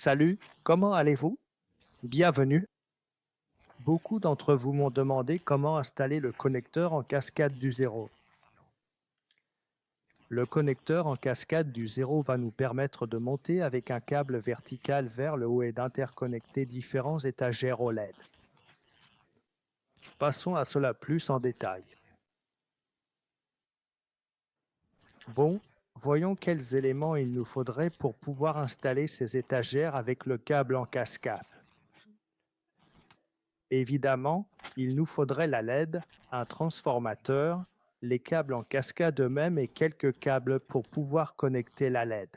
Salut, comment allez-vous? Bienvenue. Beaucoup d'entre vous m'ont demandé comment installer le connecteur en cascade du zéro. Le connecteur en cascade du zéro va nous permettre de monter avec un câble vertical vers le haut et d'interconnecter différents étagères OLED. Passons à cela plus en détail. Bon, voyons quels éléments il nous faudrait pour pouvoir installer ces étagères avec le câble en cascade. Évidemment, il nous faudrait la LED, un transformateur, les câbles en cascade eux-mêmes et quelques câbles pour pouvoir connecter la LED.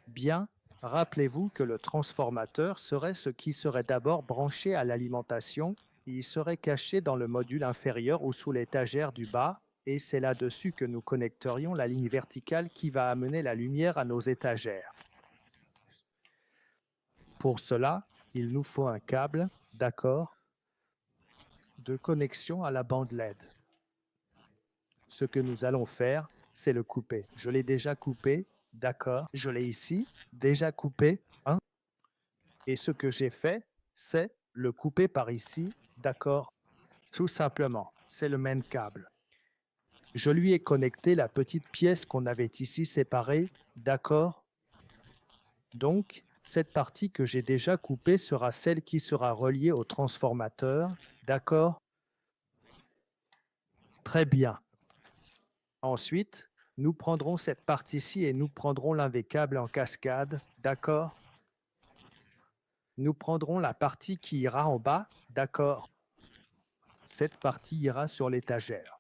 Bien, rappelez-vous que le transformateur serait ce qui serait d'abord branché à l'alimentation et il serait caché dans le module inférieur ou sous l'étagère du bas et c'est là-dessus que nous connecterions la ligne verticale qui va amener la lumière à nos étagères. Pour cela, il nous faut un câble, d'accord, de connexion à la bande LED. Ce que nous allons faire, c'est le couper. Je l'ai déjà coupé, d'accord. Je l'ai ici, déjà coupé, hein. Et ce que j'ai fait, c'est le couper par ici, d'accord. Tout simplement, c'est le même câble. Je lui ai connecté la petite pièce qu'on avait ici séparée, d'accord. Donc, cette partie que j'ai déjà coupée sera celle qui sera reliée au transformateur, d'accord. Très bien. Ensuite, nous prendrons cette partie-ci et nous prendrons l'un des câbles en cascade, d'accord? Nous prendrons la partie qui ira en bas, d'accord? Cette partie ira sur l'étagère.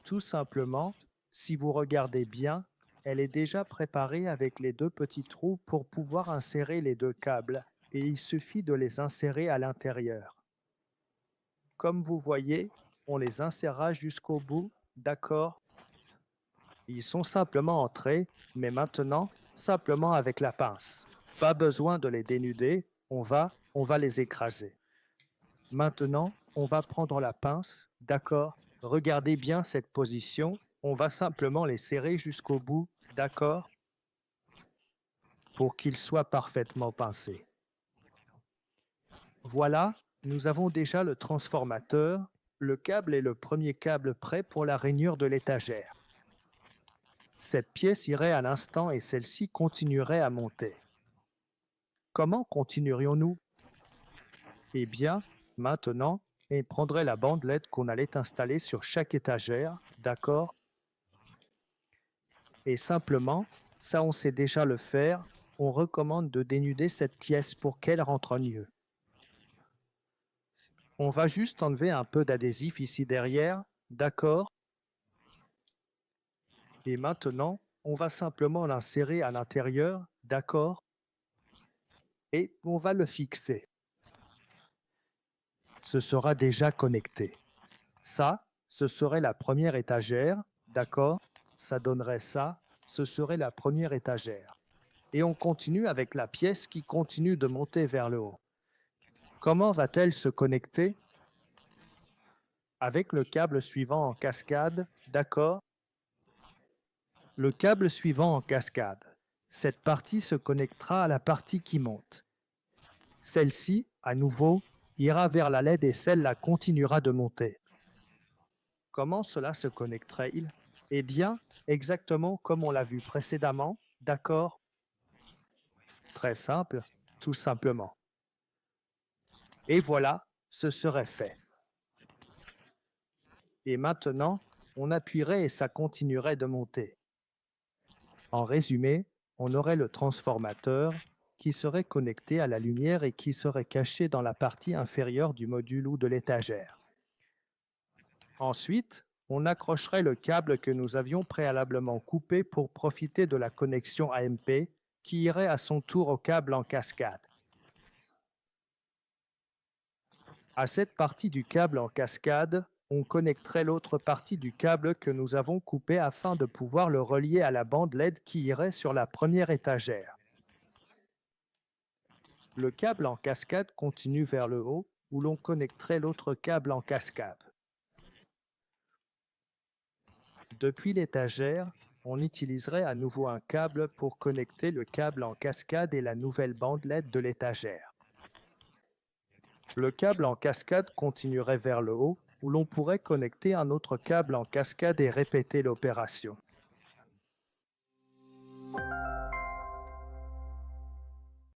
Tout simplement, si vous regardez bien, elle est déjà préparée avec les deux petits trous pour pouvoir insérer les deux câbles et il suffit de les insérer à l'intérieur. Comme vous voyez, on les insérera jusqu'au bout, d'accord? Ils sont simplement entrés, mais maintenant, simplement avec la pince. Pas besoin de les dénuder, on va les écraser. Maintenant, on va prendre la pince, d'accord? Regardez bien cette position, on va simplement les serrer jusqu'au bout, d'accord? Pour qu'ils soient parfaitement pincés. Voilà, nous avons déjà le transformateur, le câble est le premier câble prêt pour la rainure de l'étagère. Cette pièce irait à l'instant et celle-ci continuerait à monter. Comment continuerions-nous? Eh bien, maintenant, on prendrait la bande LED qu'on allait installer sur chaque étagère, d'accord? Et simplement, ça on sait déjà le faire, on recommande de dénuder cette pièce pour qu'elle rentre mieux. On va juste enlever un peu d'adhésif ici derrière, d'accord? Et maintenant, on va simplement l'insérer à l'intérieur, d'accord? Et on va le fixer. Ce sera déjà connecté. Ça, ce serait la première étagère, d'accord? Ça donnerait ça, ce serait la première étagère. Et on continue avec la pièce qui continue de monter vers le haut. Comment va-t-elle se connecter? Avec le câble suivant en cascade, d'accord? Le câble suivant en cascade. Cette partie se connectera à la partie qui monte. Celle-ci, à nouveau, ira vers la LED et celle-là continuera de monter. Comment cela se connecterait-il? Eh bien, exactement comme on l'a vu précédemment, d'accord? Très simple, tout simplement. Et voilà, ce serait fait. Et maintenant, on appuierait et ça continuerait de monter. En résumé, on aurait le transformateur qui serait connecté à la lumière et qui serait caché dans la partie inférieure du module ou de l'étagère. Ensuite, on accrocherait le câble que nous avions préalablement coupé pour profiter de la connexion AMP qui irait à son tour au câble en cascade. À cette partie du câble en cascade, on connecterait l'autre partie du câble que nous avons coupé afin de pouvoir le relier à la bande LED qui irait sur la première étagère. Le câble en cascade continue vers le haut où l'on connecterait l'autre câble en cascade. Depuis l'étagère, On utiliserait à nouveau un câble pour connecter le câble en cascade et la nouvelle bandelette de l'étagère. Le câble en cascade continuerait vers le haut, où l'on pourrait connecter un autre câble en cascade et répéter l'opération.